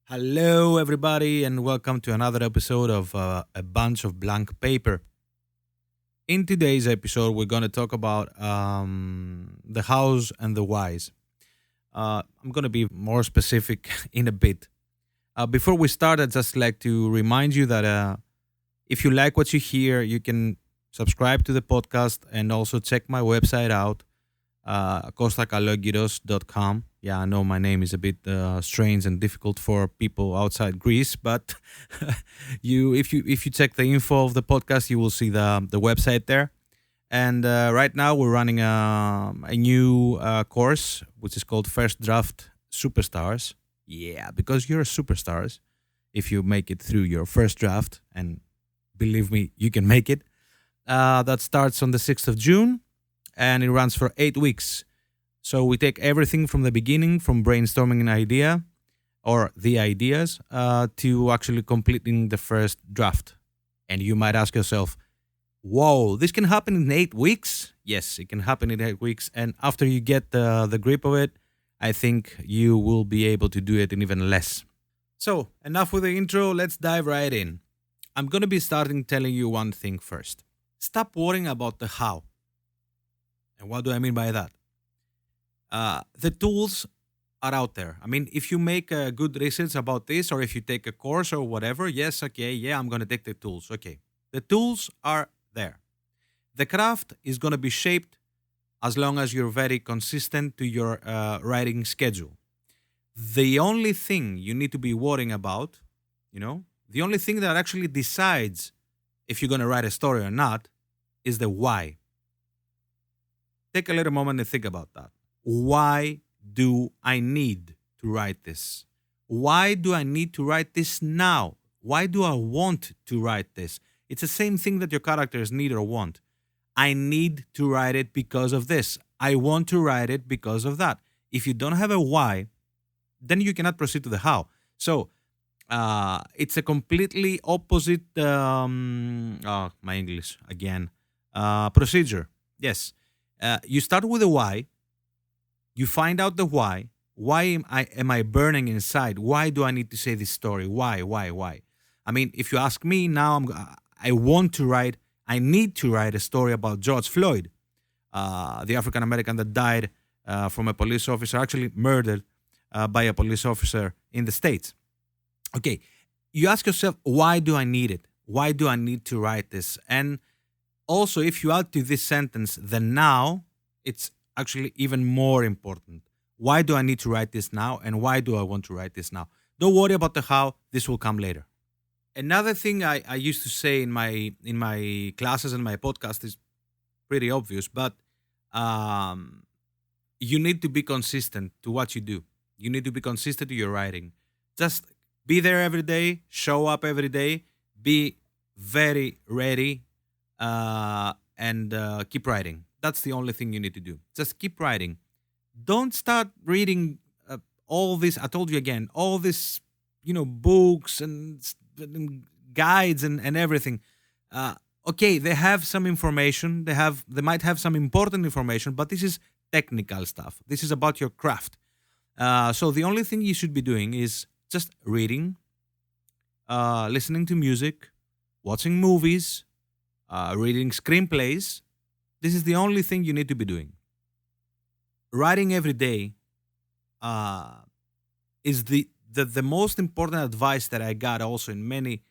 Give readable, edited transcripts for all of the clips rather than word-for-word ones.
Hello, everybody, and welcome to another episode of A Bunch of Blank Paper. In today's episode, we're going to talk about the hows and the whys. I'm going to be more specific in a bit. Before we start, I'd just like to remind you that if you like what you hear, you can subscribe to the podcast and also check my website out, kostakalogiros.com. Yeah, I know my name is a bit strange and difficult for people outside Greece, but if you check the info of the podcast, you will see the website there. And right now we're running a new course which is called First Draft Superstars. Yeah, because you're superstars if you make it through your first draft, and believe me, you can make it. That starts on the 6th of June and it runs for 8 weeks. So we take everything from the beginning, from brainstorming an idea or the ideas to actually completing the first draft. And you might ask yourself, whoa, this can happen in 8 weeks? Yes, it can happen in 8 weeks. And after you get the grip of it, I think you will be able to do it in even less. So, enough with the intro, let's dive right in. I'm going to be starting telling you one thing first. Stop worrying about the how. And what do I mean by that? The tools are out there. I mean, if you make a good research about this, or if you take a course or whatever, yes, okay, yeah, I'm going to take the tools. Okay. The tools are there. The craft is going to be shaped as long as you're very consistent to your writing schedule. The only thing you need to be worrying about, the only thing that actually decides if you're going to write a story or not is the why. Take a little moment and think about that. Why do I need to write this? Why do I need to write this now? Why do I want to write this? It's the same thing that your characters need or want. I need to write it because of this. I want to write it because of that. If you don't have a why, then you cannot proceed to the how. So it's a completely opposite, my English again, procedure. Yes. You start with the why. You find out the why. Why am I burning inside? Why do I need to say this story? Why? I mean, if you ask me now, I need to write a story about George Floyd, the African American that died from a police officer, actually murdered by a police officer in the States. Okay, you ask yourself, why do I need it? Why do I need to write this? And also, if you add to this sentence the now, it's actually even more important. Why do I need to write this now? And why do I want to write this now? Don't worry about the how, this will come later. Another thing I used to say in my classes and my podcast is pretty obvious, but you need to be consistent to what you do. You need to be consistent to your writing. Just be there every day, show up every day, be very ready, and keep writing. That's the only thing you need to do. Just keep writing. Don't start reading all this. I told you again, all this, books and guides and everything. Okay, they have some information. They might have some important information, but this is technical stuff. This is about your craft. So the only thing you should be doing is just reading, listening to music, watching movies, reading screenplays. This is the only thing you need to be doing. Writing every day is the most important advice that I got also in many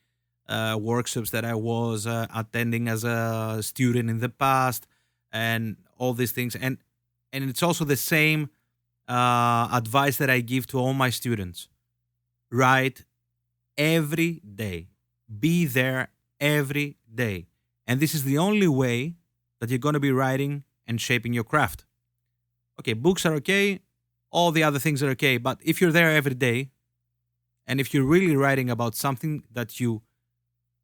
workshops that I was attending as a student in the past, and all these things. And it's also the same advice that I give to all my students. Write every day. Be there every day. And this is the only way that you're going to be writing and shaping your craft. Okay, books are okay. All the other things are okay. But if you're there every day, and if you're really writing about something that you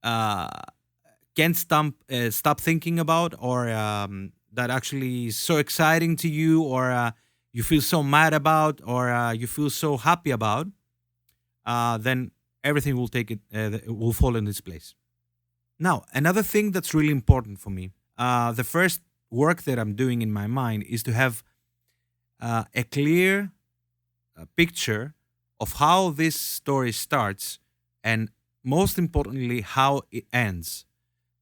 can't stop thinking about, or that actually is so exciting to you, or you feel so mad about, or you feel so happy about, then everything will fall in its place. Now, another thing that's really important for me, the first work that I'm doing in my mind is to have a clear picture of how this story starts and most importantly, how it ends.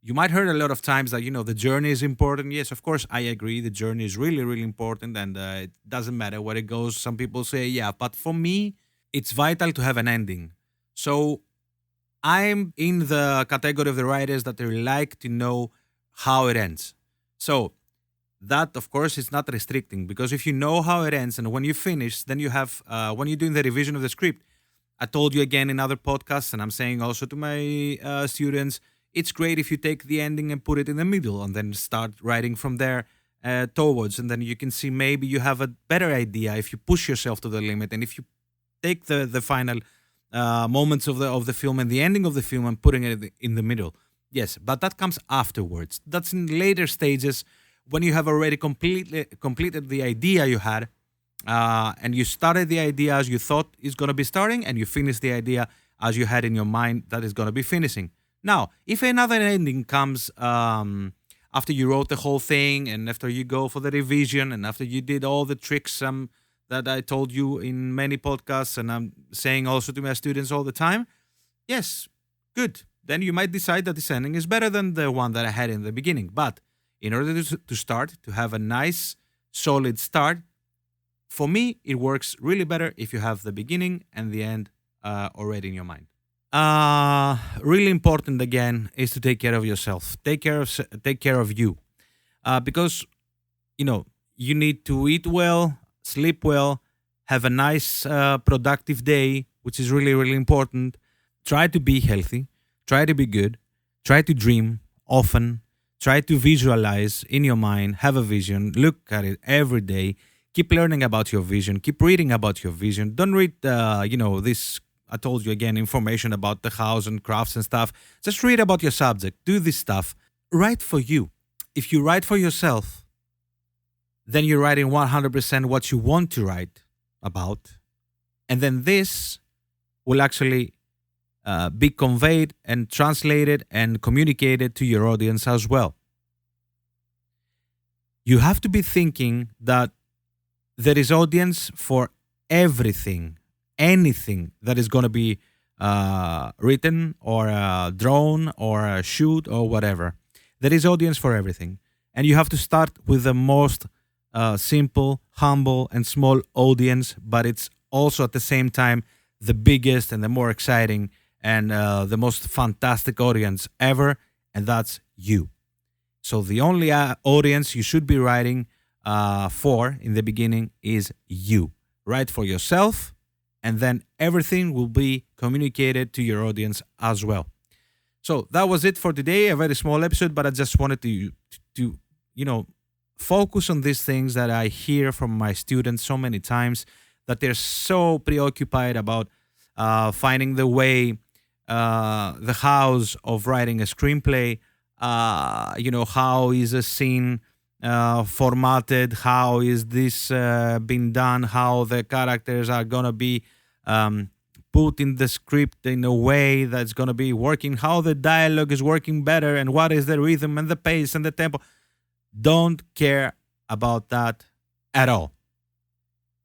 You might heard a lot of times that, the journey is important. Yes, of course, I agree. The journey is really, really important and it doesn't matter where it goes. Some people say, yeah, but for me, it's vital to have an ending. So I'm in the category of the writers that they like to know how it ends. So that, of course, is not restricting because if you know how it ends and when you finish, then you have, when you're doing the revision of the script, I told you again in other podcasts, and I'm saying also to my students, it's great if you take the ending and put it in the middle and then start writing from there towards. And then you can see maybe you have a better idea if you push yourself to the limit and if you take the final moments of the film and the ending of the film and putting it in the middle. Yes, but that comes afterwards. That's in later stages when you have already completed the idea you had and you started the idea as you thought is going to be starting and you finish the idea as you had in your mind that is going to be finishing. Now, if another ending comes after you wrote the whole thing and after you go for the revision and after you did all the tricks that I told you in many podcasts and I'm saying also to my students all the time, yes, good. Then you might decide that this ending is better than the one that I had in the beginning. But in order to start, to have a nice, solid start, for me, it works really better if you have the beginning and the end already in your mind. Really important again is to take care of yourself. Take care of you, because you need to eat well, sleep well, have a nice, productive day, which is really really important. Try to be healthy. Try to be good. Try to dream often. Try to visualize in your mind. Have a vision. Look at it every day. Keep learning about your vision. Keep reading about your vision. Don't read, this, I told you again, information about the house and crafts and stuff. Just read about your subject. Do this stuff. Write for you. If you write for yourself, then you're writing 100% what you want to write about. And then this will actually be conveyed and translated and communicated to your audience as well. You have to be thinking that there is audience for everything, anything that is going to be written or drawn or shoot or whatever. There is audience for everything. And you have to start with the most simple, humble, and small audience, but it's also at the same time the biggest and the more exciting and the most fantastic audience ever, and that's you. So the only audience you should be writing for in the beginning is you. Write for yourself, and then everything will be communicated to your audience as well. So that was it for today. A very small episode, but I just wanted to focus on these things that I hear from my students so many times, that they're so preoccupied about finding the way, the hows of writing a screenplay. How is a scene formatted? How is this being done? How the characters are gonna be put in the script in a way that's gonna be working? How the dialogue is working better? And what is the rhythm and the pace and the tempo? Don't care about that at all.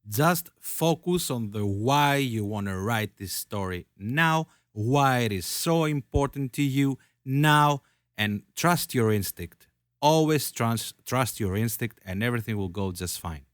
Just focus on the why you want to write this story now, why it is so important to you now, and trust your instinct. Always trust your instinct and everything will go just fine.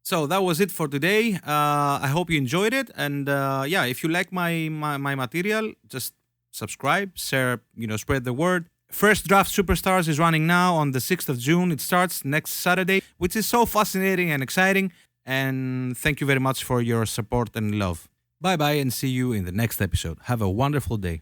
So that was it for today. I hope you enjoyed it. And if you like my material, just subscribe, share, spread the word. First Draft Superstars is running now on the 6th of June. It starts next Saturday, which is so fascinating and exciting. And thank you very much for your support and love. Bye-bye and see you in the next episode. Have a wonderful day.